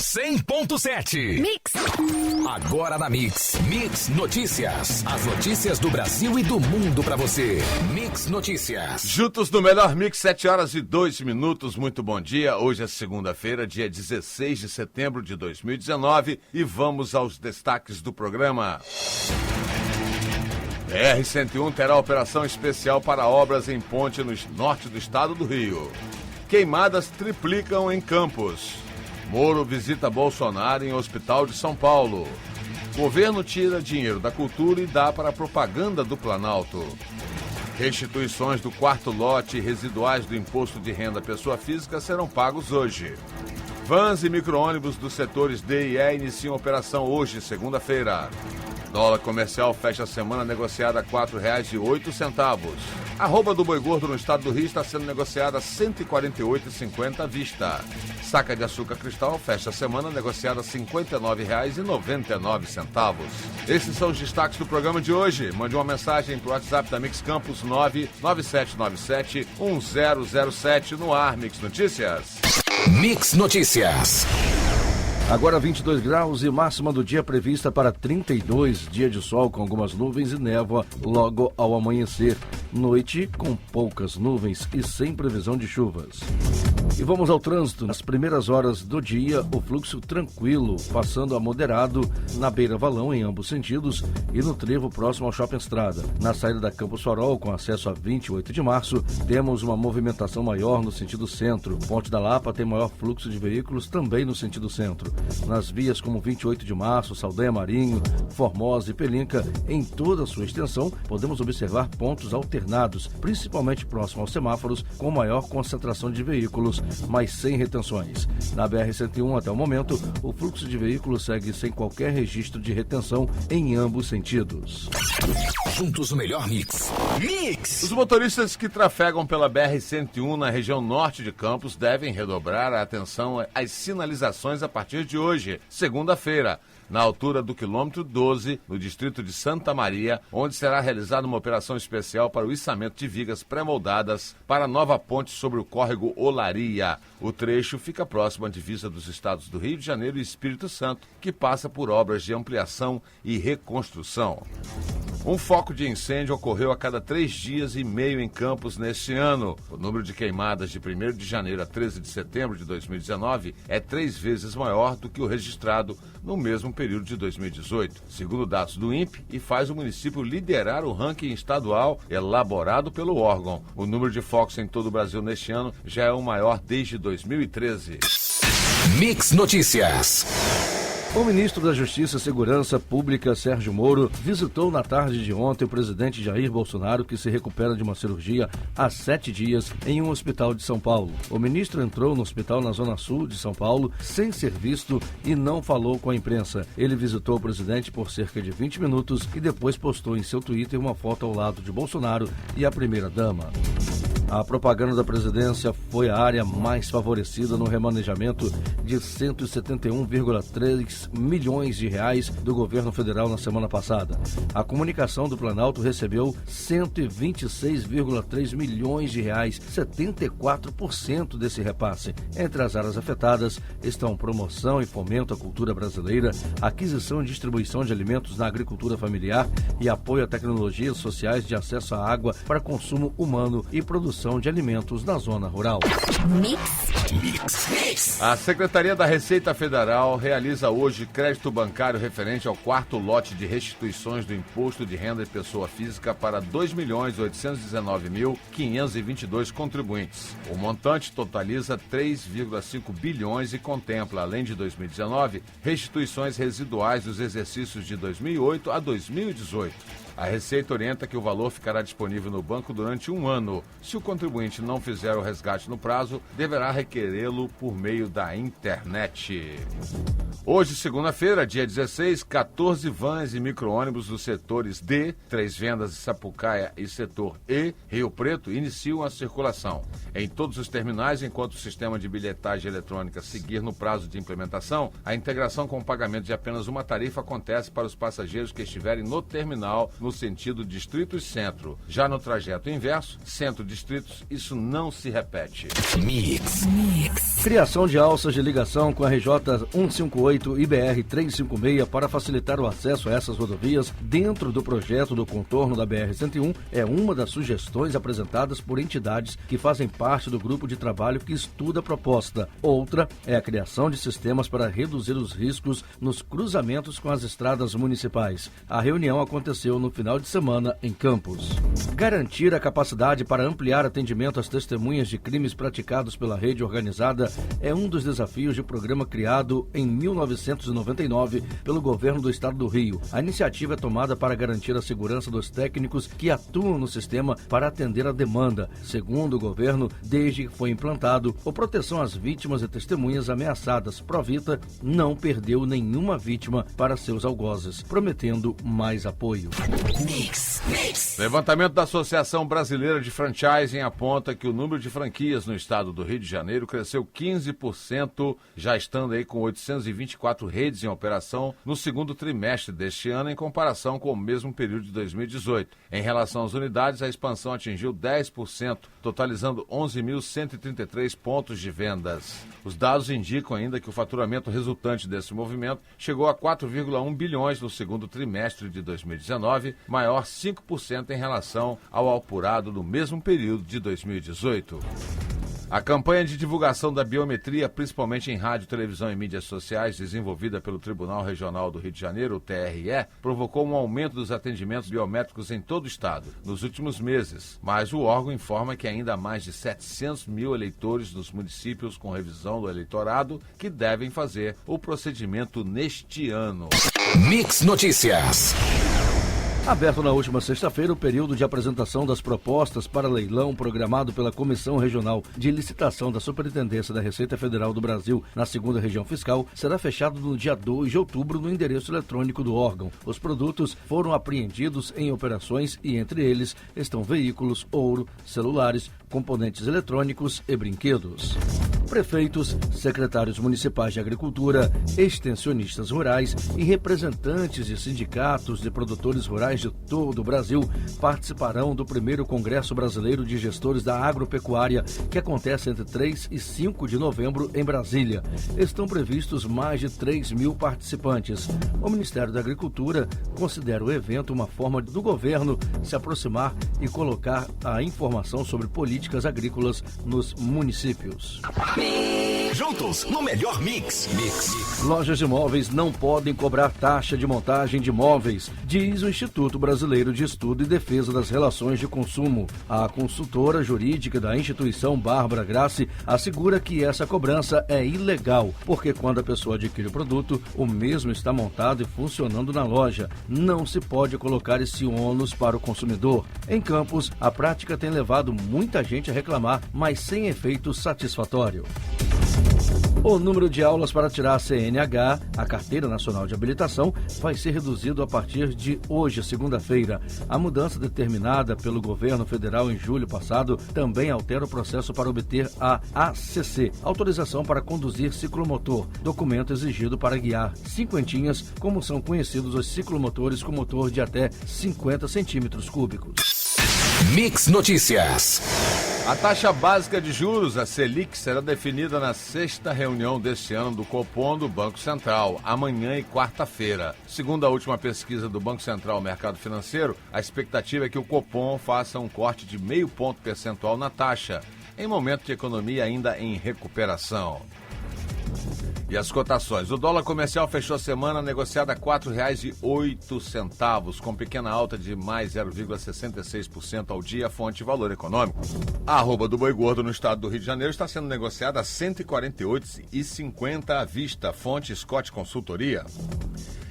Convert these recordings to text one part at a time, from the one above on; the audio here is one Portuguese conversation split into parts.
100.7. Mix. Agora na Mix. Mix Notícias. As notícias do Brasil e do mundo pra você. Mix Notícias. Juntos no melhor Mix, 7h02. Muito bom dia. Hoje é segunda-feira, dia 16 de setembro de 2019. E vamos aos destaques do programa. BR-101 terá operação especial para obras em ponte no norte do estado do Rio. Queimadas triplicam em Campos. Moro visita Bolsonaro em Hospital de São Paulo. Governo tira dinheiro da cultura e dá para a propaganda do Planalto. Restituições do quarto lote e residuais do imposto de renda à pessoa física serão pagos hoje. Vans e micro-ônibus dos setores D e E iniciam operação hoje, segunda-feira. Dólar comercial fecha a semana negociada a R$ 4,08. Arroba do boi gordo no estado do Rio está sendo negociada a R$ 148,50 à vista. Saca de açúcar cristal fecha a semana negociada a R$ 59,99. Esses são os destaques do programa de hoje. Mande uma mensagem para o WhatsApp da Mix Campus 99797-1007 no ar, Mix Notícias. Mix Notícias. Agora 22 graus e máxima do dia prevista para 32, dia de sol com algumas nuvens e névoa logo ao amanhecer. Noite com poucas nuvens e sem previsão de chuvas. E vamos ao trânsito. Nas primeiras horas do dia, o fluxo tranquilo, passando a moderado na Beira Valão em ambos sentidos e no trevo próximo ao Shopping Estrada. Na saída da Campos Farol, com acesso a 28 de março, temos uma movimentação maior no sentido centro. Ponte da Lapa tem maior fluxo de veículos também no sentido centro. Nas vias como 28 de março, Saldanha Marinho, Formosa e Pelinca, em toda a sua extensão, podemos observar pontos alternados, principalmente próximo aos semáforos, com maior concentração de veículos, mas sem retenções. Na BR-101, até o momento, o fluxo de veículos segue sem qualquer registro de retenção em ambos sentidos. Juntos o melhor Mix. Mix! Os motoristas que trafegam pela BR-101 na região norte de Campos devem redobrar a atenção às sinalizações a partir de hoje, segunda-feira, na altura do quilômetro 12, no distrito de Santa Maria, onde será realizada uma operação especial para o içamento de vigas pré-moldadas para a nova ponte sobre o córrego Olaria. O trecho fica próximo à divisa dos estados do Rio de Janeiro e Espírito Santo, que passa por obras de ampliação e reconstrução. Um foco de incêndio ocorreu a cada 3 dias e meio em Campos neste ano. O número de queimadas de 1º de janeiro a 13 de setembro de 2019 é 3 vezes maior do que o registrado no mesmo período de 2018, segundo dados do INPE, e faz o município liderar o ranking estadual elaborado pelo órgão. O número de focos em todo o Brasil neste ano já é o maior desde 2013. Mix Notícias. O ministro da Justiça e Segurança Pública, Sérgio Moro, visitou na tarde de ontem o presidente Jair Bolsonaro, que se recupera de uma cirurgia há 7 dias em um hospital de São Paulo. O ministro entrou no hospital na Zona Sul de São Paulo sem ser visto e não falou com a imprensa. Ele visitou o presidente por cerca de 20 minutos e depois postou em seu Twitter uma foto ao lado de Bolsonaro e a primeira-dama. A propaganda da presidência foi a área mais favorecida no remanejamento de 171,3 milhões de reais do governo federal na semana passada. A comunicação do Planalto recebeu 126,3 milhões de reais, 74% desse repasse. Entre as áreas afetadas estão promoção e fomento à cultura brasileira, aquisição e distribuição de alimentos na agricultura familiar e apoio a tecnologias sociais de acesso à água para consumo humano e produção de alimentos na zona rural. Mix. A Secretaria da Receita Federal realiza hoje crédito bancário referente ao quarto lote de restituições do Imposto de Renda de Pessoa Física para 2.819.522 contribuintes. O montante totaliza 3,5 bilhões e contempla, além de 2019, restituições residuais dos exercícios de 2008 a 2018. A Receita orienta que o valor ficará disponível no banco durante 1 ano. Se o contribuinte não fizer o resgate no prazo, deverá requerê-lo por meio da internet. Hoje, segunda-feira, dia 16, 14 vans e micro-ônibus dos setores D, Três Vendas e Sapucaia e setor E, Rio Preto, iniciam a circulação. Em todos os terminais, enquanto o sistema de bilhetagem eletrônica seguir no prazo de implementação, a integração com o pagamento de apenas uma tarifa acontece para os passageiros que estiverem no terminal no sentido distrito e centro. Já no trajeto inverso, centro-distritos, isso não se repete. Mix. Criação de alças de ligação com a RJ 158 e BR 356 para facilitar o acesso a essas rodovias dentro do projeto do contorno da BR-101 é uma das sugestões apresentadas por entidades que fazem parte do grupo de trabalho que estuda a proposta. Outra é a criação de sistemas para reduzir os riscos nos cruzamentos com as estradas municipais. A reunião aconteceu no final de semana em Campos. Garantir a capacidade para ampliar atendimento às testemunhas de crimes praticados pela rede organizada é um dos desafios do programa criado em 1999 pelo governo do estado do Rio. A iniciativa é tomada para garantir a segurança dos técnicos que atuam no sistema para atender a demanda. Segundo o governo, desde que foi implantado, a proteção às vítimas e testemunhas ameaçadas, Provita, não perdeu nenhuma vítima para seus algozes, prometendo mais apoio. Levantamento da Associação Brasileira de Franchising aponta que o número de franquias no estado do Rio de Janeiro cresceu 15%, já estando aí com 824 redes em operação no segundo trimestre deste ano, em comparação com o mesmo período de 2018. Em relação às unidades, a expansão atingiu 10%, totalizando 11.133 pontos de vendas. Os dados indicam ainda que o faturamento resultante desse movimento chegou a 4,1 bilhões no segundo trimestre de 2019, maior 5% em relação ao apurado no mesmo período de 2018. A campanha de divulgação da biometria, principalmente em rádio, televisão e mídias sociais, desenvolvida pelo Tribunal Regional do Rio de Janeiro, o TRE, provocou um aumento dos atendimentos biométricos em todo o estado nos últimos meses, mas o órgão informa que ainda há mais de 700 mil eleitores nos municípios com revisão do eleitorado que devem fazer o procedimento neste ano. Mix Notícias. Aberto na última sexta-feira o período de apresentação das propostas para leilão programado pela Comissão Regional de Licitação da Superintendência da Receita Federal do Brasil na 2ª Região Fiscal será fechado no dia 2 de outubro no endereço eletrônico do órgão. Os produtos foram apreendidos em operações e entre eles estão veículos, ouro, celulares, componentes eletrônicos e brinquedos. Prefeitos, secretários municipais de agricultura, extensionistas rurais e representantes de sindicatos de produtores rurais de todo o Brasil participarão do primeiro Congresso Brasileiro de Gestores da Agropecuária, que acontece entre 3 e 5 de novembro em Brasília. Estão previstos mais de 3 mil participantes. O Ministério da Agricultura considera o evento uma forma do governo se aproximar e colocar a informação sobre políticas agrícolas nos municípios. Juntos no melhor mix. Lojas de móveis não podem cobrar taxa de montagem de móveis, diz o Instituto Brasileiro de Estudo e Defesa das Relações de Consumo. A consultora jurídica da instituição, Bárbara Grassi, assegura que essa cobrança é ilegal, porque quando a pessoa adquire o produto, o mesmo está montado e funcionando na loja. Não se pode colocar esse ônus para o consumidor. Em Campos, a prática tem levado muita gente a reclamar, mas sem efeito satisfatório. O número de aulas para tirar a CNH, a Carteira Nacional de Habilitação, vai ser reduzido a partir de hoje, segunda-feira. A mudança determinada pelo governo federal em julho passado também altera o processo para obter a ACC, autorização para conduzir ciclomotor, documento exigido para guiar cinquentinhas, como são conhecidos os ciclomotores com motor de até 50 centímetros cúbicos. Mix Notícias. A taxa básica de juros, a Selic, será definida na 6ª reunião deste ano do Copom do Banco Central, amanhã e quarta-feira. Segundo a última pesquisa do Banco Central Mercado Financeiro, a expectativa é que o Copom faça um corte de 0,5 ponto percentual na taxa, em momento de economia ainda em recuperação. E as cotações. O dólar comercial fechou a semana negociado a R$ 4,08, com pequena alta de mais 0,66% ao dia, fonte Valor Econômico. A arroba do boi gordo no estado do Rio de Janeiro está sendo negociada a R$ 148,50 à vista, fonte Scott Consultoria.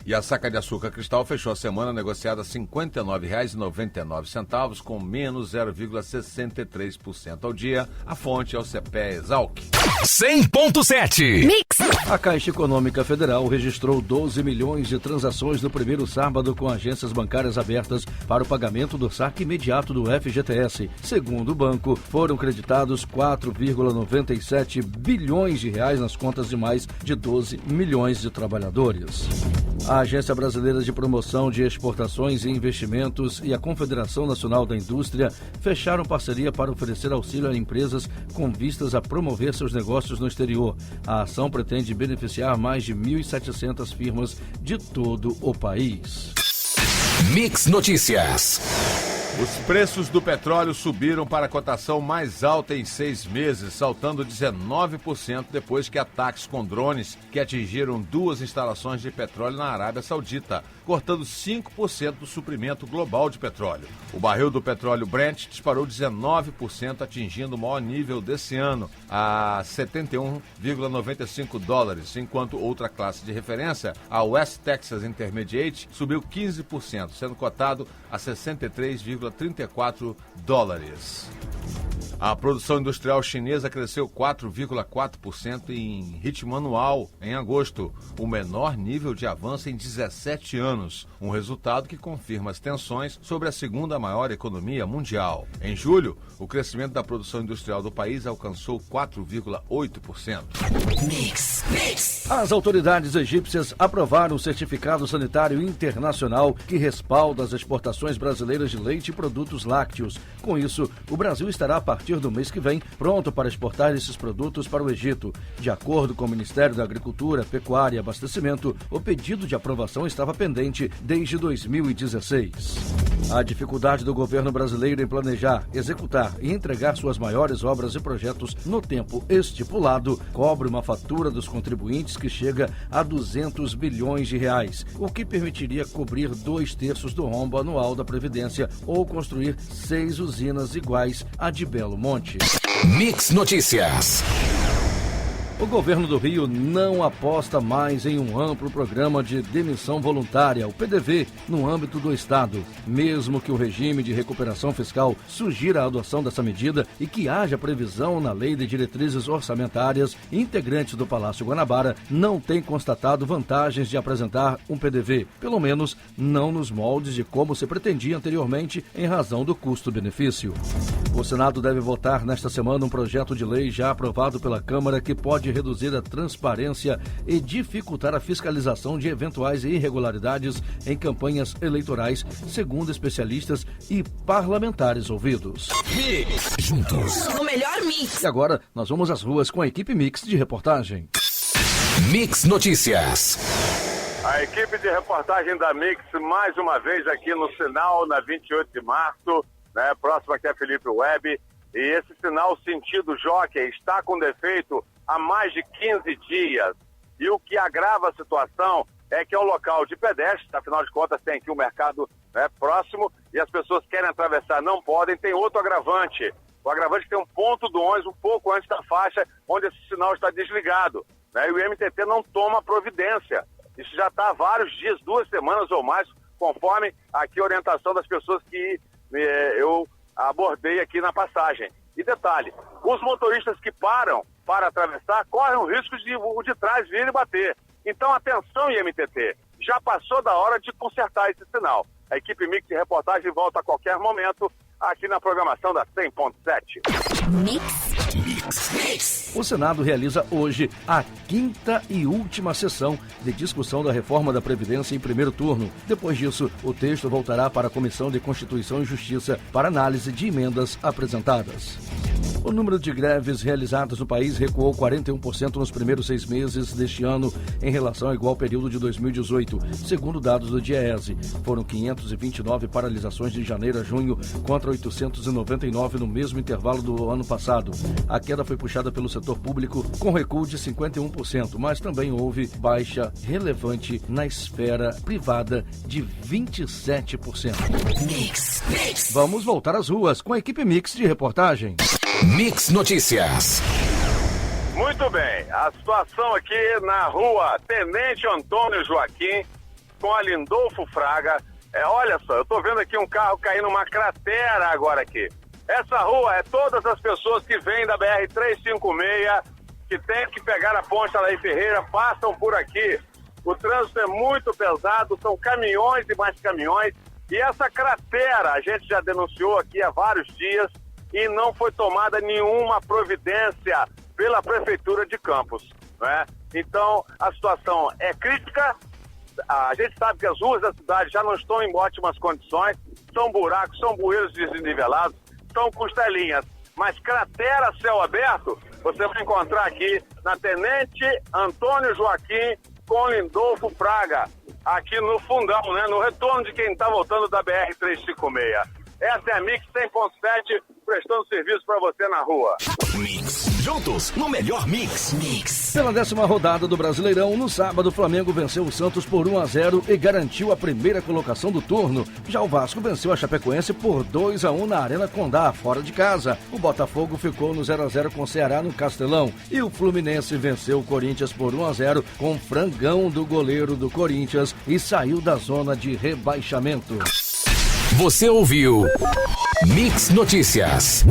E a saca de açúcar cristal fechou a semana negociada a R$ 59,99, com menos 0,63% ao dia. A fonte é o CPE Exalc. 100.7 Mix. A Caixa Econômica Federal registrou 12 milhões de transações no primeiro sábado com agências bancárias abertas para o pagamento do saque imediato do FGTS. Segundo o banco, foram creditados 4,97 bilhões de reais nas contas de mais de 12 milhões de trabalhadores. A Agência Brasileira de Promoção de Exportações e Investimentos e a Confederação Nacional da Indústria fecharam parceria para oferecer auxílio a empresas com vistas a promover seus negócios no exterior. A ação pretende beneficiar mais de 1.700 firmas de todo o país. Mix Notícias. Os preços do petróleo subiram para a cotação mais alta em 6 meses, saltando 19% depois que ataques com drones que atingiram 2 instalações de petróleo na Arábia Saudita, cortando 5% do suprimento global de petróleo. O barril do petróleo Brent disparou 19%, atingindo o maior nível desse ano, a 71,95 dólares, enquanto outra classe de referência, a West Texas Intermediate, subiu 15%, sendo cotado a 63,34 dólares. A produção industrial chinesa cresceu 4,4% em ritmo anual em agosto, o menor nível de avanço em 17 anos, um resultado que confirma as tensões sobre a segunda maior economia mundial. Em julho, o crescimento da produção industrial do país alcançou 4,8%. As autoridades egípcias aprovaram o certificado sanitário internacional que respalda as exportações brasileiras de leite e produtos lácteos. Com isso, o Brasil estará, a partir do mês que vem, pronto para exportar esses produtos para o Egito. De acordo com o Ministério da Agricultura, Pecuária e Abastecimento, o pedido de aprovação estava pendente desde 2016. A dificuldade do governo brasileiro em planejar, executar e entregar suas maiores obras e projetos no tempo estipulado cobre uma fatura dos contribuintes que chega a 200 bilhões de reais, o que permitiria cobrir 2/3 do rombo anual da Previdência ou construir 6 usinas iguais à de Belo Monte. Mix Notícias. O governo do Rio não aposta mais em um amplo programa de demissão voluntária, o PDV, no âmbito do Estado. Mesmo que o regime de recuperação fiscal sugira a adoção dessa medida e que haja previsão na Lei de Diretrizes Orçamentárias, integrantes do Palácio Guanabara não têm constatado vantagens de apresentar um PDV, pelo menos não nos moldes de como se pretendia anteriormente em razão do custo-benefício. O Senado deve votar nesta semana um projeto de lei já aprovado pela Câmara que pode reduzir a transparência e dificultar a fiscalização de eventuais irregularidades em campanhas eleitorais, segundo especialistas e parlamentares ouvidos. Mix. Juntos. No melhor mix. E agora nós vamos às ruas com a equipe Mix de reportagem. Mix Notícias. A equipe de reportagem da Mix, mais uma vez aqui no sinal, na 28 de março, né, próximo aqui é Felipe Web, e esse sinal sentido Jockey está com defeito há mais de 15 dias. E o que agrava a situação é que é um local de pedestres, afinal de contas tem aqui um mercado, né, próximo, e as pessoas querem atravessar, não podem. Tem outro agravante. O agravante tem um ponto do ônibus um pouco antes da faixa onde esse sinal está desligado, né, e o MTT não toma providência. Isso já está há vários dias, 2 semanas ou mais, conforme aqui a orientação das pessoas que eu abordei aqui na passagem. E detalhe, os motoristas que param para atravessar correm o risco de o de trás vir e bater. Então, atenção, IMTT, já passou da hora de consertar esse sinal. A equipe Mix de reportagem volta a qualquer momento aqui na programação da 100.7. O Senado realiza hoje a 5ª e última sessão de discussão da reforma da Previdência em primeiro turno. Depois disso, o texto voltará para a Comissão de Constituição e Justiça para análise de emendas apresentadas. O número de greves realizadas no país recuou 41% nos primeiros 6 meses deste ano em relação ao igual período de 2018, segundo dados do DIEESE. Foram 529 paralisações de janeiro a junho contra 899 no mesmo intervalo do ano passado. A queda foi puxada pelo setor público com recuo de 51%, mas também houve baixa relevante na esfera privada de 27%. Vamos voltar às ruas com a equipe Mix de reportagem. Mix Notícias. Muito bem, a situação aqui na rua Tenente Antônio Joaquim com a Lindolfo Fraga. Olha só, eu estou vendo aqui um carro caindo numa cratera agora aqui. Essa rua é todas as pessoas que vêm da BR-356, que tem que pegar a ponte Alaí Ferreira, passam por aqui. O trânsito é muito pesado, são caminhões e mais caminhões. E essa cratera a gente já denunciou aqui há vários dias e não foi tomada nenhuma providência pela Prefeitura de Campos, né? Então, a situação é crítica A gente sabe que as ruas da cidade já não estão em ótimas condições, são buracos, são bueiros desnivelados, são costelinhas, mas cratera a céu aberto, você vai encontrar aqui na Tenente Antônio Joaquim com Lindolfo Fraga, aqui no fundão, né? No retorno de quem está voltando da BR-356. Essa é a Mix 100.7, prestando serviço para você na rua. Mix. Juntos, no melhor mix. Pela 10ª rodada do Brasileirão, no sábado, o Flamengo venceu o Santos por 1-0 e garantiu a primeira colocação do turno. Já o Vasco venceu a Chapecoense por 2-1 na Arena Condá, fora de casa. O Botafogo ficou no 0-0 com o Ceará no Castelão. E o Fluminense venceu o Corinthians por 1-0 com frangão do goleiro do Corinthians e saiu da zona de rebaixamento. Você ouviu Mix Notícias.